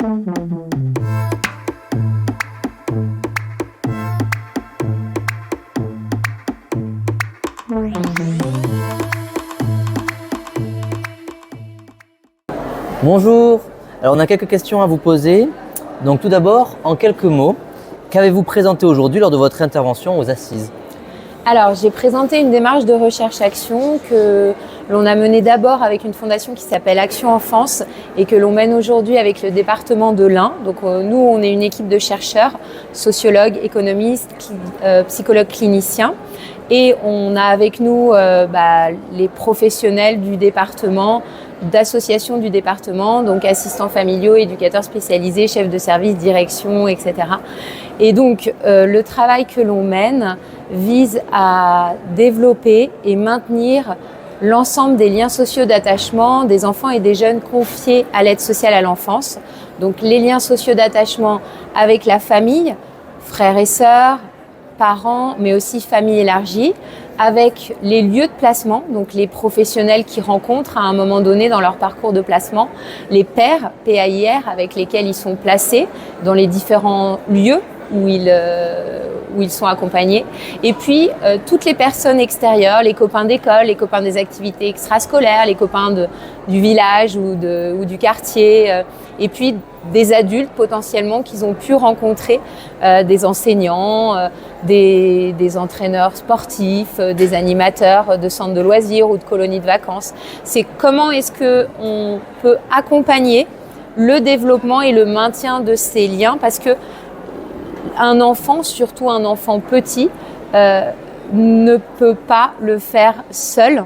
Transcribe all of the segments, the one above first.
Bonjour, alors on a quelques questions à vous poser. Donc tout d'abord, en quelques mots, qu'avez-vous présenté aujourd'hui lors de votre intervention aux Assises ? Alors, j'ai présenté une démarche de recherche-action que l'on a menée d'abord avec une fondation qui s'appelle Action Enfance et que l'on mène aujourd'hui avec le département de l'Ain. Donc nous, on est une équipe de chercheurs, sociologues, économistes, psychologues cliniciens. Et on a avec nous les professionnels du département, d'associations du département, donc assistants familiaux, éducateurs spécialisés, chefs de service, direction, etc. Et donc, le travail que l'on mène vise à développer et maintenir l'ensemble des liens sociaux d'attachement des enfants et des jeunes confiés à l'aide sociale à l'enfance. Donc, les liens sociaux d'attachement avec la famille, frères et sœurs, parents, mais aussi famille élargie, avec les lieux de placement, donc les professionnels qui rencontrent à un moment donné dans leur parcours de placement, les pairs, PAIR, avec lesquels ils sont placés dans les différents lieux où ils sont accompagnés. Et puis, toutes les personnes extérieures, les copains d'école, les copains des activités extrascolaires, les copains du village ou du quartier, et puis des adultes potentiellement qu'ils ont pu rencontrer, des enseignants, des entraîneurs sportifs, des animateurs de centres de loisirs ou de colonies de vacances. C'est comment est-ce qu'on peut accompagner le développement et le maintien de ces liens, parce que un enfant, surtout un enfant petit, ne peut pas le faire seul.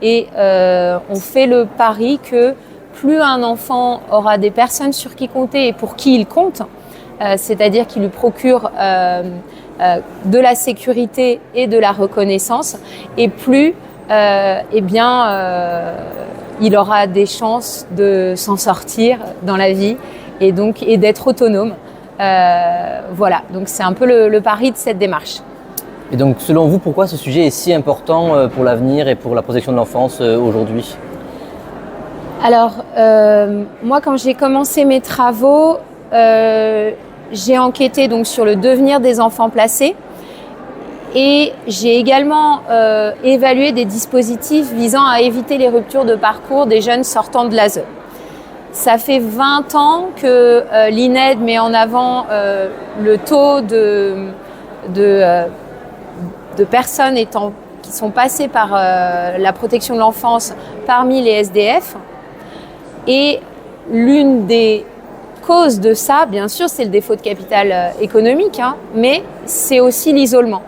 Et on fait le pari que plus un enfant aura des personnes sur qui compter et pour qui il compte, c'est-à-dire qui lui procurent de la sécurité et de la reconnaissance, et plus il aura des chances de s'en sortir dans la vie et d'être autonome. Voilà, donc c'est un peu le pari de cette démarche. Et donc selon vous, pourquoi ce sujet est si important pour l'avenir et pour la protection de l'enfance aujourd'hui ? Alors, moi quand j'ai commencé mes travaux, j'ai enquêté donc sur le devenir des enfants placés et j'ai également évalué des dispositifs visant à éviter les ruptures de parcours des jeunes sortant de l'ASE. Ça fait 20 ans que l'INED met en avant le taux de personnes qui sont passées par la protection de l'enfance parmi les SDF. Et l'une des causes de ça, bien sûr, c'est le défaut de capital économique, mais c'est aussi l'isolement.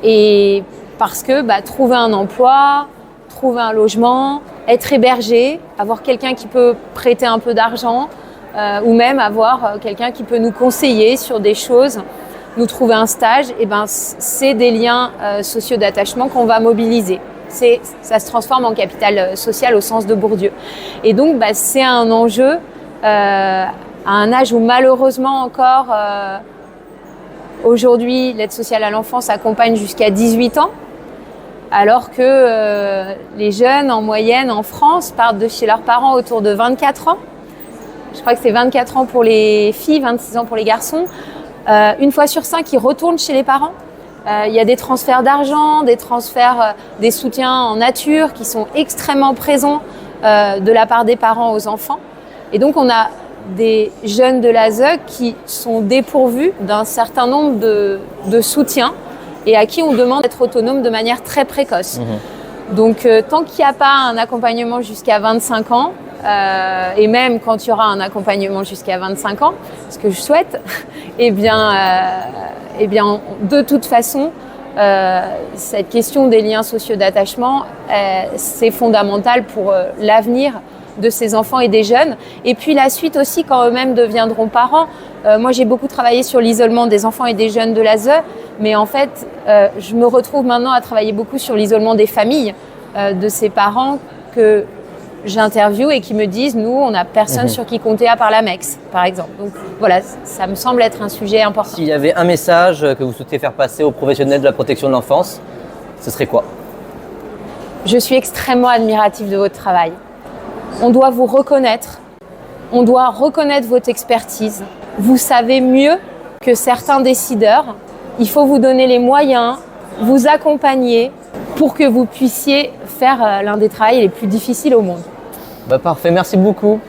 Et parce que trouver un emploi, trouver un logement, être hébergé, avoir quelqu'un qui peut prêter un peu d'argent ou même avoir quelqu'un qui peut nous conseiller sur des choses, nous trouver un stage, c'est des liens sociaux d'attachement qu'on va mobiliser. Ça se transforme en capital social au sens de Bourdieu. Et donc, c'est un enjeu à un âge où malheureusement encore, aujourd'hui, l'aide sociale à l'enfance accompagne jusqu'à 18 ans. Alors que les jeunes, en moyenne, en France, partent de chez leurs parents autour de 24 ans. Je crois que c'est 24 ans pour les filles, 26 ans pour les garçons. Une fois sur 5, ils retournent chez les parents. Il y a des transferts d'argent, des soutiens en nature qui sont extrêmement présents de la part des parents aux enfants. Et donc, on a des jeunes de l'ASE qui sont dépourvus d'un certain nombre de soutiens et à qui on demande d'être autonome de manière très précoce. Donc, tant qu'il n'y a pas un accompagnement jusqu'à 25 ans, et même quand il y aura un accompagnement jusqu'à 25 ans, ce que je souhaite, de toute façon, cette question des liens sociaux d'attachement, c'est fondamental pour l'avenir de ces enfants et des jeunes. Et puis la suite aussi, quand eux-mêmes deviendront parents. Moi, j'ai beaucoup travaillé sur l'isolement des enfants et des jeunes de l'ASE, mais en fait, je me retrouve maintenant à travailler beaucoup sur l'isolement des familles, de ces parents que j'interviewe et qui me disent, nous, on n'a personne sur qui compter à part la MEX, par exemple. Donc voilà, ça me semble être un sujet important. S'il y avait un message que vous souhaitez faire passer aux professionnels de la protection de l'enfance, ce serait quoi ? Je suis extrêmement admirative de votre travail. On doit vous reconnaître On doit reconnaître votre expertise. Vous savez mieux que certains décideurs. Il faut vous donner les moyens, vous accompagner pour que vous puissiez faire l'un des travaux les plus difficiles au monde. Parfait, merci beaucoup.